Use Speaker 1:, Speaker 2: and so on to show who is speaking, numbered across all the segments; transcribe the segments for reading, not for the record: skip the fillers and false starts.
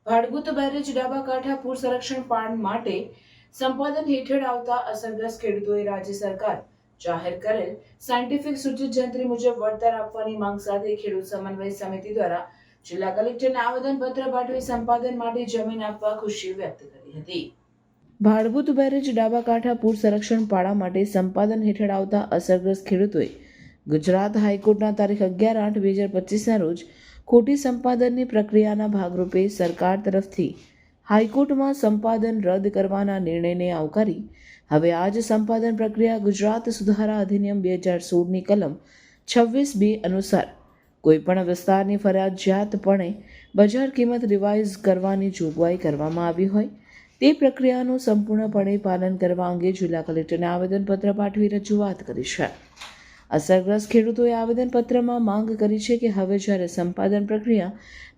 Speaker 1: Bhadbhut barrage ડાબા કાંઠા પૂર સંરક્ષણ પ્લાન માટે સંપાદન હેઠળ આવતા અસરગ્રસ્ત ખેડૂતોએ રાજ્ય સરકાર જાહેર કરેલ સાયન્ટિફિક સૂચિત જંત્રી મુજબ વળતર આપવાની માંગ સાથે ખેડૂત સમન્વય સમિતિ દ્વારા જિલ્લા કલેક્ટરને આવેદનપત્ર પાઠવી સંપાદન માટે જમીન આપવા ખુશી વ્યક્ત કરી હતી. ભાડભૂત બેરેજ ડાબા કાંઠા પૂર સંરક્ષણ પાડા માટે સંપાદન હેઠળ આવતા અસરગ્રસ્ત ખેડૂતોએ ગુજરાત હાઈકોર્ટના તારીખ 11/8/2025ના રોજ ખોટી સંપાદનની પ્રક્રિયાના ભાગરૂપે સરકાર તરફથી હાઈકોર્ટમાં સંપાદન રદ કરવાના નિર્ણયને આવકારી હવે આ જ સંપાદન પ્રક્રિયા ગુજરાત સુધારા અધિનિયમ 2016ની કલમ 26(2) અનુસાર કોઈપણ વિસ્તારની ફરજિયાતપણે બજાર કિંમત રિવાઇઝ કરવાની જોગવાઈ કરવામાં આવી હોય તે પ્રક્રિયાનું સંપૂર્ણપણે પાલન કરવા અંગે જિલ્લા કલેક્ટરને આવેદનપત્ર પાઠવી રજૂઆત કરી છે. અસરગ્રસ્ત ખેડૂતોએ આવેદનપત્રમાં માંગ કરી છે કે હવે જ્યારે સંપાદન પ્રક્રિયા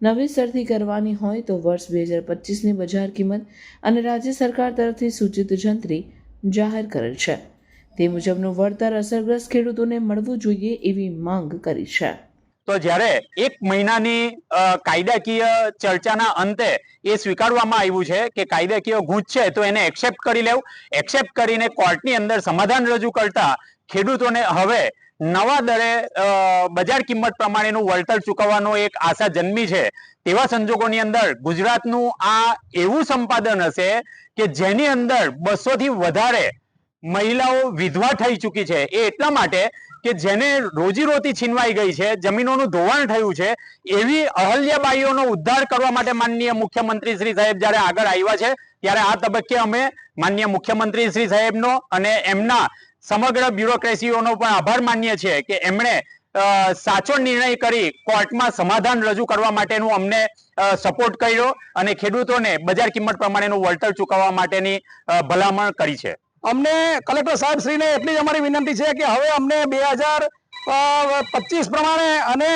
Speaker 1: નવેસરથી કરવાની હોય તો વર્ષ 2025ની બજાર કિંમત અને રાજ્ય સરકાર તરફથી સૂચિત જંત્રી જાહેર કરેલ છે તે મુજબનું વળતર અસરગ્રસ્ત ખેડૂતોને મળવું જોઈએ એવી માંગ કરી છે.
Speaker 2: તો જ્યારે 1 મહિનાની કાયદાકીય ચર્ચાના અંતે એ સ્વીકારવામાં આવ્યું છે કે કાયદાકીય ગૂંચ છે તો એને એક્સેપ્ટ કરી લેવું. એક્સેપ્ટ કરીને કોર્ટની અંદર સમાધાન રજૂ કરતા ખેડૂતોને હવે નવા દરે બજાર કિંમત પ્રમાણેનું વળતર ચૂકવવાનો એક આશા જન્મી છે. તેવા સંજોગોની અંદર ગુજરાતનું આ એવું સંપાદન હશે કે જેની અંદર 200 થી વધારે મહિલાઓ વિધવા થઈ ચૂકી છે. એ એટલા માટે કે જેને રોજીરોટી છીનવાઈ ગઈ છે, જમીનોનું ધોવાણ થયું છે, એવી અહલ્યાબાઈઓનો ઉદ્ધાર કરવા માટે માનનીય મુખ્યમંત્રી શ્રી સાહેબ જ્યારે આગળ આવ્યા છે ત્યારે આ તબક્કે અમે માનનીય મુખ્યમંત્રી શ્રી સાહેબનો અને એમના સમગ્ર બ્યુરોક્રેસીઓનો પણ આભાર માનીએ છીએ કે એમણે સાચો નિર્ણય કરી કોર્ટમાં સમાધાન રજૂ કરવા માટેનું અમને સપોર્ટ કર્યો અને ખેડૂતોને બજાર કિંમત પ્રમાણેનું વળતર ચૂકવવા માટેની ભલામણ કરી છે.
Speaker 3: અમને કલેક્ટર સાહેબ શ્રીને એટલી જ અમારી વિનંતી છે કે હવે અમને 2025 પ્રમાણે અને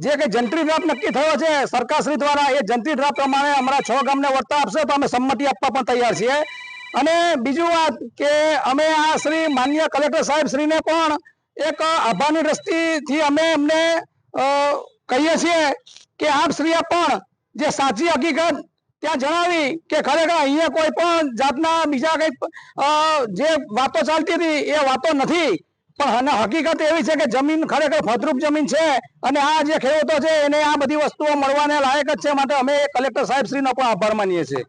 Speaker 3: જે કે જંત્રી ડ્રાફ્ટ નક્કી થયો છે સરકાર શ્રી દ્વારા એ જંત્રી ડ્રાફ્ટ પ્રમાણે અમારા 6 ગામને વળતર આપશે તો અમે સંમતિ આપવા પણ તૈયાર છીએ. અને બીજું વાત કે અમે આ શ્રી માન્ય કલેક્ટર સાહેબ શ્રીને પણ એક આભારની દ્રષ્ટિથી અમે એમને કહીએ છીએ કે આપ શ્રીએ પણ જે સાચી હકીકત ત્યાં જણાવી કે ખરેખર અહીંયા કોઈ પણ જાતના બીજા કંઈક જે વાતો ચાલતી હતી એ વાતો નથી, પણ હકીકત એવી છે કે જમીન ખરેખર ફળદ્રુપ જમીન છે અને આ જે ખેડૂતો છે એને આ બધી વસ્તુઓ મળવાને લાયક જ છે. માટે અમે કલેક્ટર સાહેબ શ્રીનો પણ આભાર માનીએ છીએ.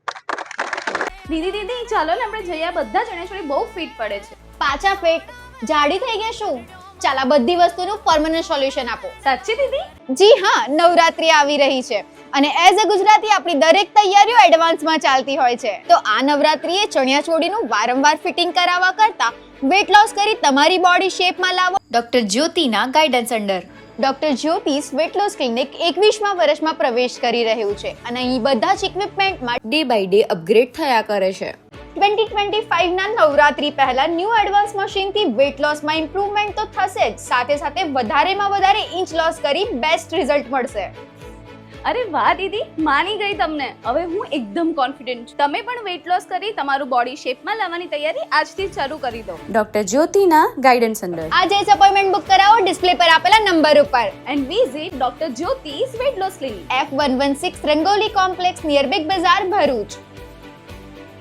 Speaker 4: દીદી ચાલો ને આપણે જઈએ. બધા ચણિયાચોળી બહુ ફિટ પડે છે.
Speaker 5: પાછા ફિટ જાડી થઈ ગયા શું? ચાલ આ બધી વસ્તુનું પરમનન્ટ સોલ્યુશન આપો.
Speaker 4: સાચી દીદી?
Speaker 5: જી હા, નવરાત્રી આવી રહી છે અને એઝ અ ગુજરાતી આપણી દરેક તૈયારીઓ એડવાન્સમાં ચાલતી હોય છે. તો આ નવરાત્રીએ ચણિયાચોળીનું વારંવાર ફિટિંગ કરાવવા કરતા વેટ લોસ કરી તમારી બોડી શેપમાં લાવો
Speaker 6: ડોક્ટર જ્યોતિના guidance under.
Speaker 5: Doctor Jyoti's weight loss clinic 21મા વર્ષમાં પ્રવેશ કરી રહ્યું છે અને અહીં બધા જ ઇક્વિપમેન્ટમાં
Speaker 6: ડે બાય ડે અપગ્રેડ થયા કરે છે.
Speaker 5: 2025ના નવરાત્રી પહેલા ન્યૂ એડવાન્સ મશીનથી વેટ લોસમાં ઇમ્પ્રુવમેન્ટ તો થશે જ, સાથે સાથે વધારેમાં વધારે ઇંચ લોસ કરી બેસ્ટ રિઝલ્ટ મળશે.
Speaker 4: અરે વાહ દીદી, માની ગઈ તમને. હવે હું એકદમ કોન્ફિડન્ટ છું. તમે પણ વેટ લોસ કરી તમારું બોડી શેપમાં લાવવાની તૈયારી આજથી જ શરૂ કરી દો.
Speaker 6: ડોક્ટર જ્યોતિના ગાઈડન્સ અંડર.
Speaker 5: આજે જ અપોઇન્ટમેન્ટ બુક કરાવો ડિસ્પ્લે પર આપેલા નંબર ઉપર.
Speaker 4: And visit doctor Jyoti's weight loss clinic,
Speaker 5: F116 Rangoli complex near Big Bazaar, Bharuch.